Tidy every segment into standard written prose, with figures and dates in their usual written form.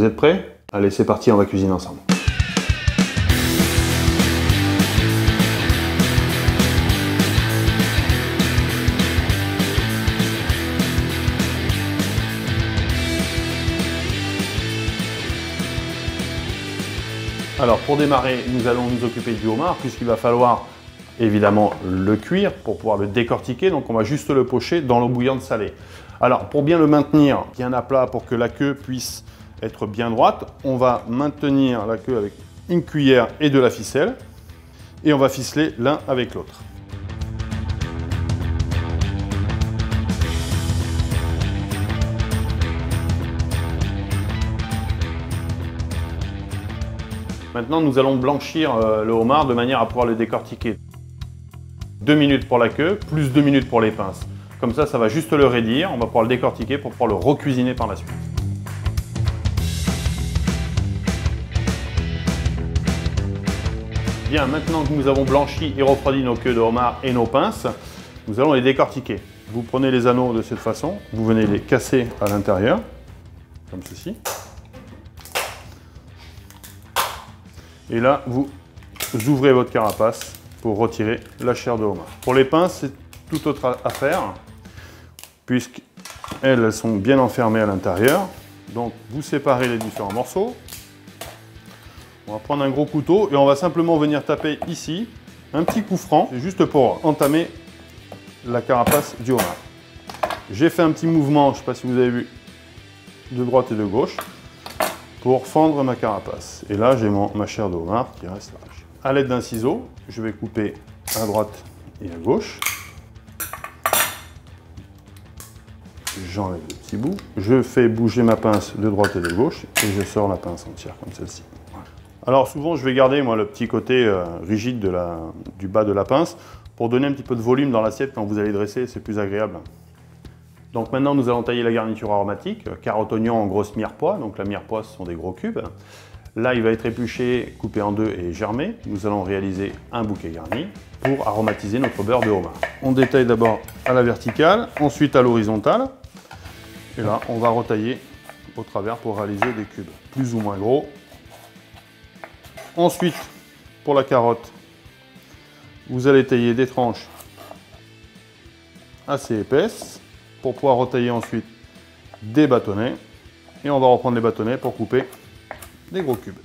Vous êtes prêts? Allez, c'est parti, on va cuisiner ensemble. Alors pour démarrer, nous allons nous occuper du homard puisqu'il va falloir évidemment le cuire pour pouvoir le décortiquer. Donc on va juste le pocher dans l'eau bouillante salée. Alors pour bien le maintenir bien à plat pour que la queue puisse être bien droite, on va maintenir la queue avec une cuillère et de la ficelle et on va ficeler l'un avec l'autre. Maintenant, nous allons blanchir le homard de manière à pouvoir le décortiquer. 2 minutes pour la queue, plus 2 minutes pour les pinces. Comme ça va juste le raidir. On va pouvoir le décortiquer pour pouvoir le recuisiner par la suite. Bien, maintenant que nous avons blanchi et refroidi nos queues de homard et nos pinces, nous allons les décortiquer. Vous prenez les anneaux de cette façon, vous venez les casser à l'intérieur, comme ceci. Et là, vous ouvrez votre carapace pour retirer la chair de homard. Pour les pinces, c'est tout autre affaire, puisqu'elles sont bien enfermées à l'intérieur. Donc, vous séparez les différents morceaux. On va prendre un gros couteau et on va simplement venir taper ici, un petit coup franc, juste pour entamer la carapace du homard. J'ai fait un petit mouvement, je ne sais pas si vous avez vu, de droite et de gauche, pour fendre ma carapace. Et là, j'ai ma chair de homard qui reste large. À l'aide d'un ciseau, je vais couper à droite et à gauche. J'enlève le petit bout. Je fais bouger ma pince de droite et de gauche et je sors la pince entière comme celle-ci. Alors souvent, je vais garder moi le petit côté rigide du bas de la pince pour donner un petit peu de volume dans l'assiette quand vous allez dresser, c'est plus agréable. Donc maintenant, nous allons tailler la garniture aromatique, carottes, oignons en grosses mirepoix. Donc la mirepoix, ce sont des gros cubes. Là, il va être épluché, coupé en deux et germé. Nous allons réaliser un bouquet garni pour aromatiser notre beurre de homard. On détaille d'abord à la verticale, ensuite à l'horizontale. Et là, on va retailler au travers pour réaliser des cubes plus ou moins gros. Ensuite, pour la carotte, vous allez tailler des tranches assez épaisses pour pouvoir retailler ensuite des bâtonnets. Et on va reprendre les bâtonnets pour couper des gros cubes.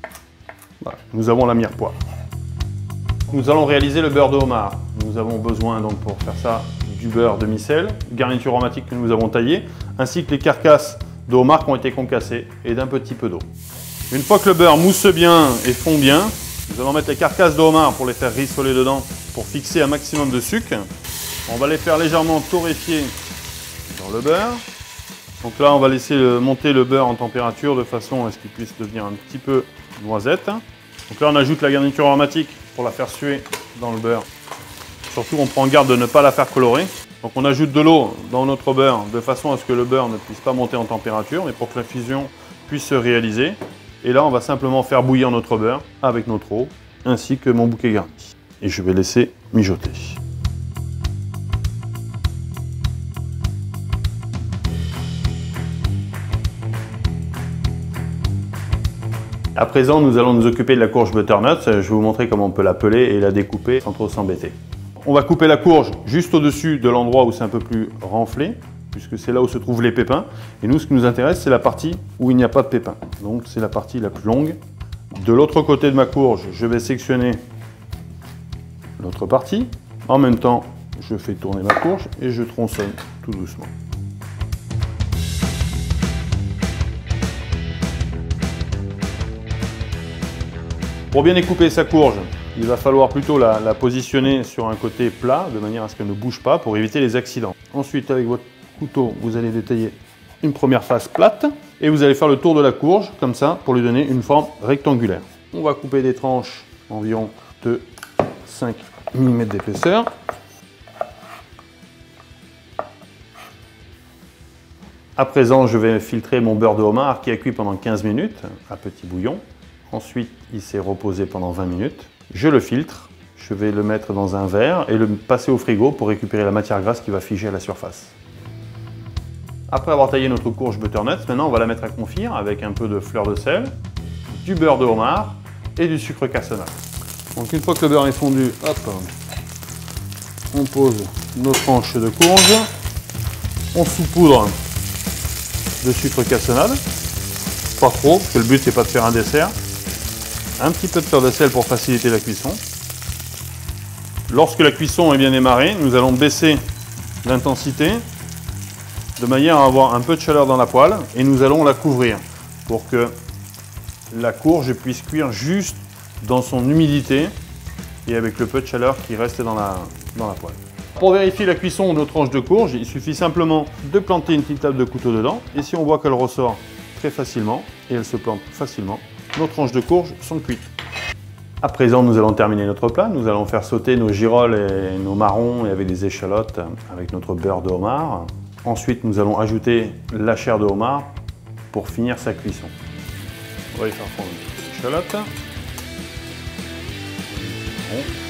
Voilà, nous avons la mirepoix. Nous allons réaliser le beurre de homard. Nous avons besoin donc pour faire ça du beurre demi-sel, garniture aromatique que nous avons taillée, ainsi que les carcasses de homard qui ont été concassées et d'un petit peu d'eau. Une fois que le beurre mousse bien et fond bien, nous allons mettre les carcasses de homard pour les faire rissoler dedans pour fixer un maximum de sucre. On va les faire légèrement torréfier dans le beurre. Donc là, on va laisser monter le beurre en température de façon à ce qu'il puisse devenir un petit peu noisette. Donc là, on ajoute la garniture aromatique pour la faire suer dans le beurre. Surtout, on prend garde de ne pas la faire colorer. Donc on ajoute de l'eau dans notre beurre de façon à ce que le beurre ne puisse pas monter en température, mais pour que la fusion puisse se réaliser. Et là, on va simplement faire bouillir notre beurre avec notre eau, ainsi que mon bouquet garni. Et je vais laisser mijoter. À présent, nous allons nous occuper de la courge butternut. Je vais vous montrer comment on peut la peler et la découper sans trop s'embêter. On va couper la courge juste au-dessus de l'endroit où c'est un peu plus renflé, puisque c'est là où se trouvent les pépins. Et nous, ce qui nous intéresse, c'est la partie où il n'y a pas de pépins. Donc, c'est la partie la plus longue. De l'autre côté de ma courge, je vais sectionner l'autre partie. En même temps, je fais tourner ma courge et je tronçonne tout doucement. Pour bien découper sa courge, il va falloir plutôt la positionner sur un côté plat, de manière à ce qu'elle ne bouge pas, pour éviter les accidents. Ensuite, avec votre couteau, vous allez détailler une première face plate, et vous allez faire le tour de la courge, comme ça, pour lui donner une forme rectangulaire. On va couper des tranches environ de 5 mm d'épaisseur. À présent, je vais filtrer mon beurre de homard qui a cuit pendant 15 minutes à petit bouillon. Ensuite, il s'est reposé pendant 20 minutes. Je le filtre, je vais le mettre dans un verre et le passer au frigo pour récupérer la matière grasse qui va figer à la surface. Après avoir taillé notre courge butternut, maintenant on va la mettre à confire avec un peu de fleur de sel, du beurre de homard et du sucre cassonade. Donc une fois que le beurre est fondu, hop, on pose nos tranches de courge, on saupoudre de sucre cassonade, pas trop, parce que le but c'est pas de faire un dessert. Un petit peu de fleur de sel pour faciliter la cuisson. Lorsque la cuisson est bien démarrée, nous allons baisser l'intensité de manière à avoir un peu de chaleur dans la poêle et nous allons la couvrir pour que la courge puisse cuire juste dans son humidité et avec le peu de chaleur qui reste dans la poêle. Pour vérifier la cuisson de nos tranches de courge, il suffit simplement de planter une petite table de couteau dedans et si on voit qu'elle ressort très facilement et elle se plante facilement, nos tranches de courge sont cuites. À présent, nous allons terminer notre plat. Nous allons faire sauter nos girolles et nos marrons et avec des échalotes avec notre beurre de homard. Ensuite, nous allons ajouter la chair de homard pour finir sa cuisson. On va y faire fondre une petite échalote. Bon.